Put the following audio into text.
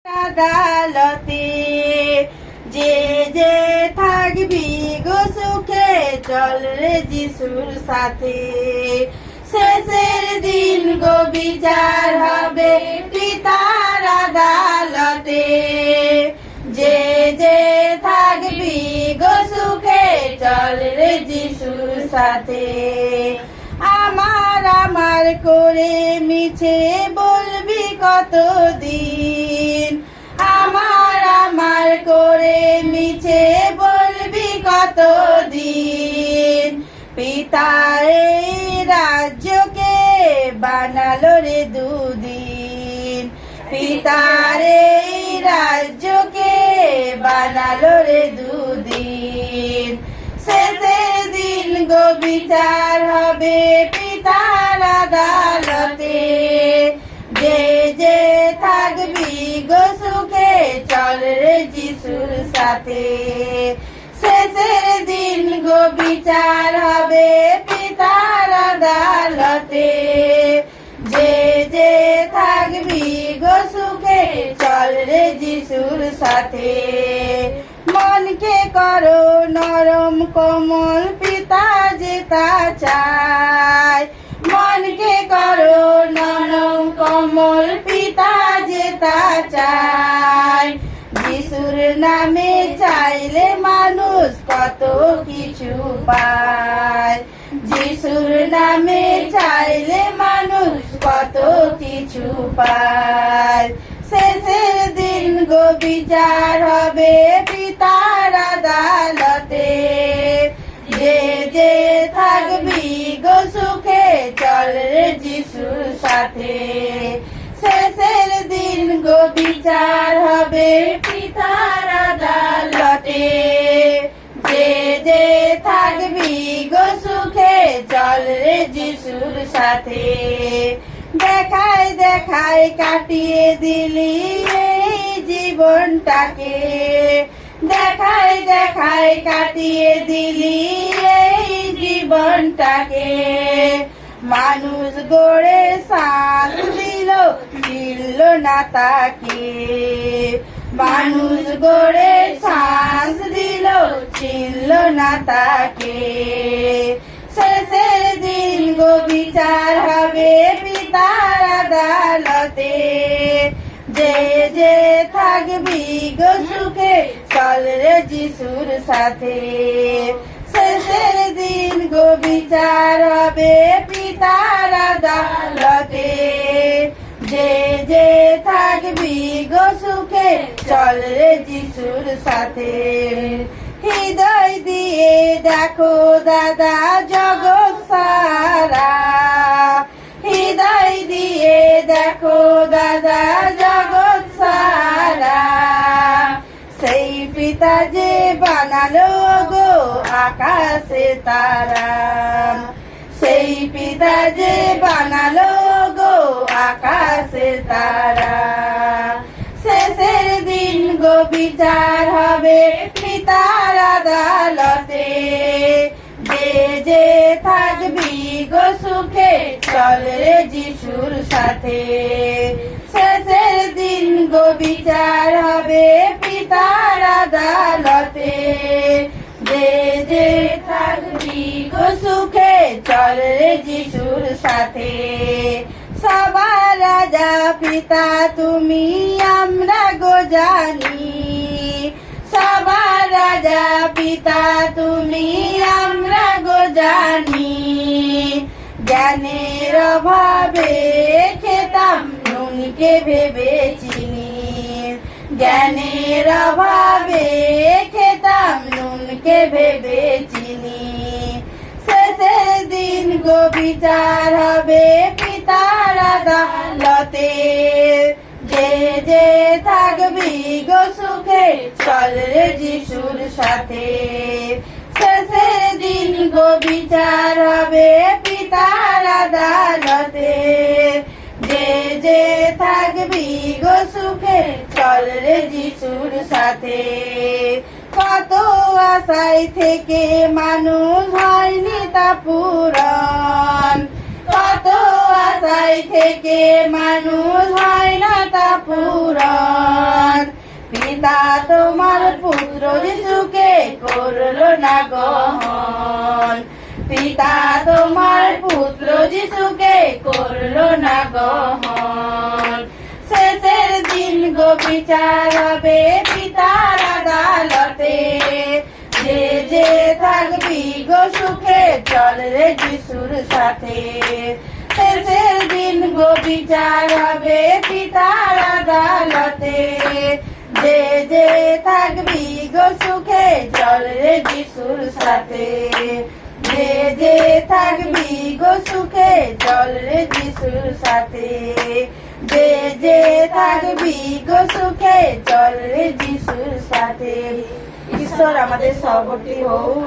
আদালতে যে যে থাকবি গো সুখে চল রে যিশুর সাথে। শেষের দিন গো বিচার হবে পিতার আদালতে। যে যে থাকবি গো সুখে চল রে যিশুর সাথে। আমার আমার করে মিছে বলবি কতদিন, আমার আমার করে মিছে বলবি কতদিন। পিতা এই রাজ্যকে বানালো রে দুদিন, পিতার এই রাজ্যকে বানালো রে দুদিন। শেষের দিন গো বিচার হবে পিতার আদালতে। যে যে থাকবি গো সুখে চল রে যিশুর সাথে। শেষের দিন গো বিচার হবে পিতার আদালতে। যে যে থাকবি গো সুখে চল রে যিশুর সাথে। মনকে করো নরম কোমল পিতা যেটা চায়, মনকে করো নরম কোমল পিতা যেটা চায়। যিশুর নামে চাইলে মানুষ কত কিছু পায়, যিশুর নামে চাইলে মানুষ কত কিছু পায়। শেষের দিন গো বিচার হবে পিতার আদালতে। যে যে থাকবি গো সুখে চল রে যিশুর সাথে। শেষের দিন গো বিচার হবে পিতার আদালতে। যে যে থাকবি গো সুখে চল রে যিশুর সাথে। দেখাই দেখাই কাটিয়ে দিলি এই জীবনটাকে, দেখাই দেখাই কাটিয়ে দিলি এই জীবনটাকে। মানুষ গড়ে শ্বাস দিল চিনল না তাকে, মানুষ গড়ে শ্বাস দিল চিনল না তাকে। শেষের দিন গো বিচার হবে পিতার আদালতে। যে যে থাকবি গো সুখে চল রে যিশুর সাথে। শেষের দিন গো বিচার হবে পিতার আদালতে। যে যে থাকবি গো সুখে চল রে যিশুর সাথে। হৃদয় দিয়ে দেখো দাদা জগৎ সারা, হৃদয় দিয়ে দেখো দাদা জগৎ সারা। সেই পিতা যে বানালো গো আকাশে তারা, সেই পিতা যে বানালো গো আকাশে তারা। শেষের দিন গো বিচার হবে পিতার আদালতে। যে যে থাকবি গো সুখে চল রে যিশুর সাথে। শেষের দিন গো বিচার হবে পিতার আদালতে। যে যে থাকবি গো সুখে চল রে যিশুর সাথে। সবার রাজা পিতা তুমি আমরা গো জানি, সবার রাজা পিতা তুমি আমরা গো জানি। জ্ঞানের অভাবে খেতাম নুনকে ভেবে চিনি, জ্ঞানের অভাবে খেতাম নুনকে ভেবে চিনি। শেষের দিন গো বিচার হবে পিতার আদালতে। যে যে থাকবি গো সুখে চল রে যিশুর সাথে। শেষের দিন গো বিচার হবে পিতার আদালতে। যে যে থাকবি গো সুখে চল রে যিশুর সাথে। কত আশায় থেকে মানুষ হয়নি তা পূরণ, কত আশায় থেকে মানুষ হয় না তা পূরণ। পিতা তোমার পুত্র যিশুকে করলো না গ্রহণ। পিতা তোমার পুত্র যিশুকে করলো না গ্রহণ। শেষের দিন গো বিচার হবে পিতার আদালতে। যে যে থাকবি গো সুখে চল রে যিশুর সাথে। শেষের দিন গো বিচার হবে পিতার আদালতে। যে যে থাকবি গো সুখে চল রে যিশুর সাথে। যে যে থাকবি গো সুখে চল রে যিশুর সাথে। যে যে থাকবি গো সুখে চল রে যিশুর সাথে। ঈশ্বর আমাদের সহবর্তী হোক।